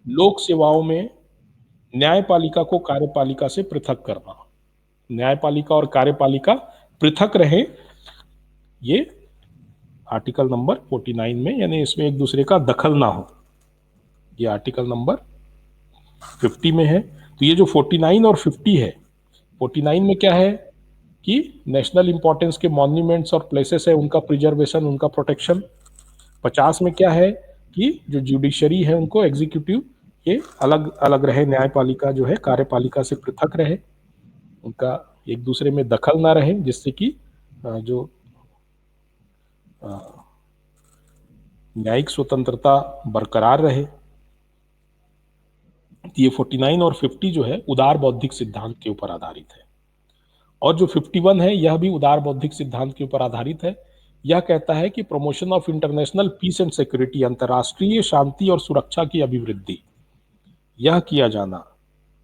लोक सेवाओं में न्यायपालिका को कार्यपालिका से पृथक करना। न्यायपालिका और कार्यपालिका पृथक रहे, ये आर्टिकल नंबर 49 में, यानी इसमें एक दूसरे का दखल ना हो, ये आर्टिकल नंबर 50 में है। तो ये जो 49 और 50 है, 49 में क्या है कि नेशनल इंपॉर्टेंस के मॉन्यूमेंट्स और प्लेसेस है, उनका प्रिजर्वेशन, उनका प्रोटेक्शन। 50 में क्या है कि जो जुडिशरी है उनको, एग्जीक्यूटिव, ये अलग अलग रहे, न्यायपालिका जो है कार्यपालिका से पृथक रहे, उनका एक दूसरे में दखल ना रहे, जिससे कि जो न्यायिक स्वतंत्रता बरकरार रहे। ये 49 और 50 जो है उदार बौद्धिक सिद्धांत के ऊपर आधारित है। और जो 51 है, यह भी उदार बौद्धिक सिद्धांत के ऊपर आधारित है। यह कहता है कि promotion of international peace and security, अंतर्राष्ट्रीय शांति और सुरक्षा की अभिवृद्धि, यह किया जाना।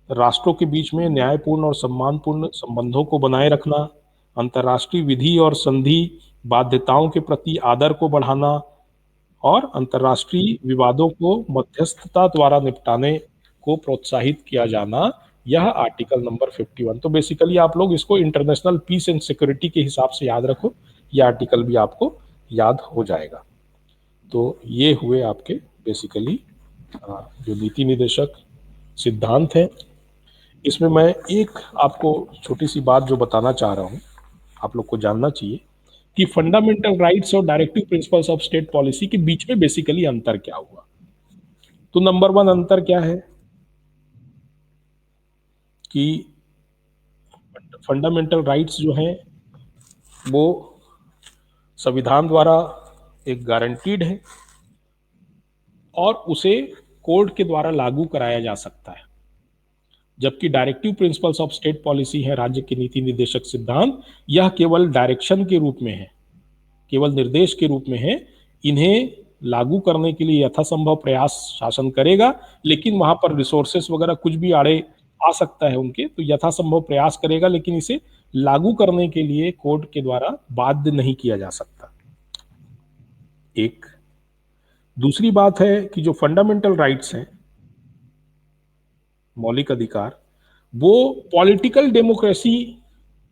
राष्ट्रों के बीच में न्यायपूर्ण और सम्मानपूर्ण संबंधों को बनाए रखना, अंतर्राष्ट्रीय विधि और संधि बाध्यताओं के प्रति आदर को बढ़ाना और अंतर्राष्ट्रीय विवादों को मध्यस्थता द्वारा निपटाने को प्रोत्साहित किया जाना, यह आर्टिकल नंबर 51। तो बेसिकली आप लोग इसको इंटरनेशनल पीस एंड सिक्योरिटी के हिसाब से याद रखो, यह आर्टिकल भी आपको याद हो जाएगा। तो ये हुए आपके बेसिकली जो नीति निदेशक सिद्धांत है। इसमें मैं एक आपको छोटी सी बात जो बताना चाह रहा हूँ, आप लोग को जानना चाहिए कि फंडामेंटल राइट्स और directive principles of state policy के बीच में बेसिकली अंतर क्या हुआ। तो नंबर 1 अंतर क्या है कि फंडामेंटल राइट्स जो हैं वो संविधान द्वारा एक गारंटीड है और उसे कोर्ट के द्वारा लागू कराया जा सकता है, जबकि directive principles of state policy है, राज्य के नीति निर्देशक सिद्धांत, यह केवल डायरेक्शन के रूप में है, केवल निर्देश के रूप में है। इन्हें लागू करने के लिए यथासंभव प्रयास शासन करेगा, लेकिन वहां पर रिसोर्सेस वगैरह कुछ भी आड़े आ सकता है उनके, तो यथासंभव प्रयास करेगा, लेकिन इसे लागू करने के लिए कोर्ट के द्वारा बाध्य नहीं किया जा सकता। एक दूसरी बात है कि जो फंडामेंटल राइट्स हैं, मौलिक अधिकार, वो पॉलिटिकल डेमोक्रेसी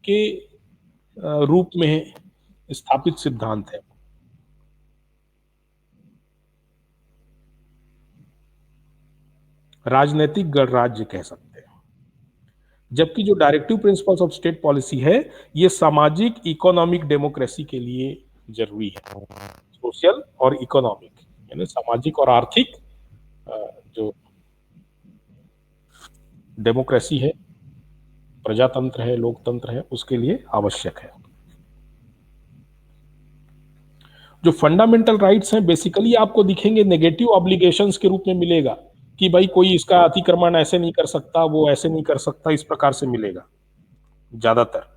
के रूप में स्थापित सिद्धांत है। राजनैतिक गणराज्य कह सकते हैं, जबकि जो directive principles of state policy है, ये सामाजिक इकोनॉमिक डेमोक्रेसी के लिए जरूरी है। सोशल और इकोनॉमिक यानी सामाजिक और आर्थिक जो डेमोक्रेसी है, प्रजातंत्र है, लोकतंत्र है, उसके लिए आवश्यक है। जो फंडामेंटल राइट्स हैं बेसिकली आपको दिखेंगे नेगेटिव ऑब्लिगेशंस के रूप में मिलेगा कि भाई कोई इसका अतिक्रमण ऐसे नहीं कर सकता, वो ऐसे नहीं कर सकता, इस प्रकार से मिलेगा ज्यादातर।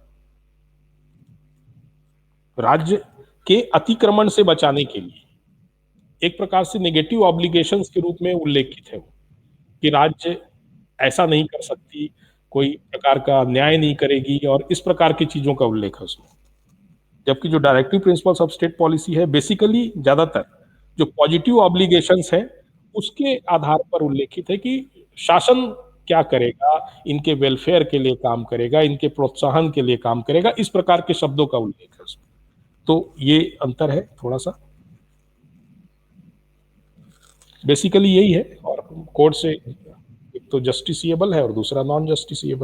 राज्य के अतिक्रमण से बचाने के लिए एक प्रकार से नेगेटिव ऑब्लिगेशंस के रूप में उल्लेखित है कि राज्य ऐसा नहीं कर सकती, कोई प्रकार का न्याय नहीं करेगी और इस प्रकार की चीजों का उल्लेख है उसमें। जबकि जो directive principles of state policy है बेसिकली ज्यादातर जो पॉजिटिव ऑब्लिगेशंस है उसके आधार पर उल्लेखित है कि शासन क्या करेगा, इनके वेलफेयर के लिए काम करेगा, इनके प्रोत्साहन के लिए काम करेगा, इस प्रकार के शब्दों का उल्लेख है उसमें। तो ये अंतर है थोड़ा सा, बेसिकली यही है। और कोर्ट से एक तो जस्टिसिएबल है और दूसरा नॉन जस्टिसिएबल।